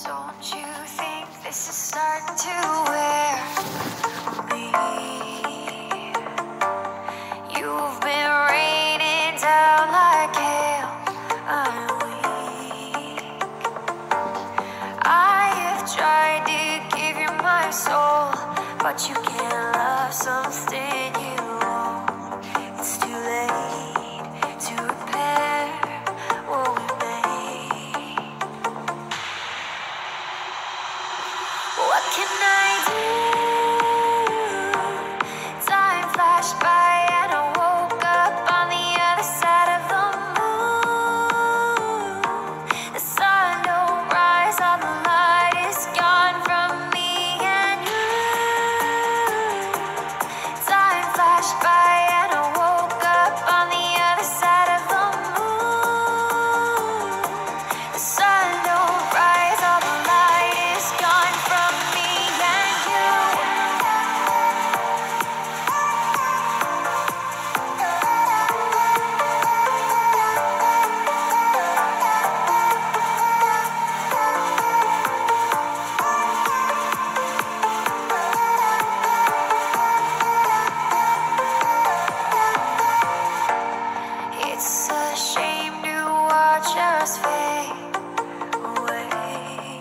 Don't you think this is starting to wear me? You've been raining down like hail. I'm weak. I have tried to give you my soul, but you can't love something you own. It's too late to repair what we made. What can I do? Time flashed by and I woke up on the other side of the moon. The sun don't rise, all the light is gone from me and you. Time flashed by and I woke up on the other side of the moon. The sun don't rise, all the light is gone from me and you. It's a shame to watch us fade away,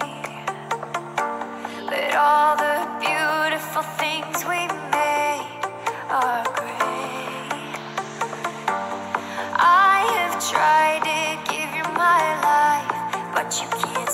but all the beautiful things we made are great. I have tried to give you my life, but you can't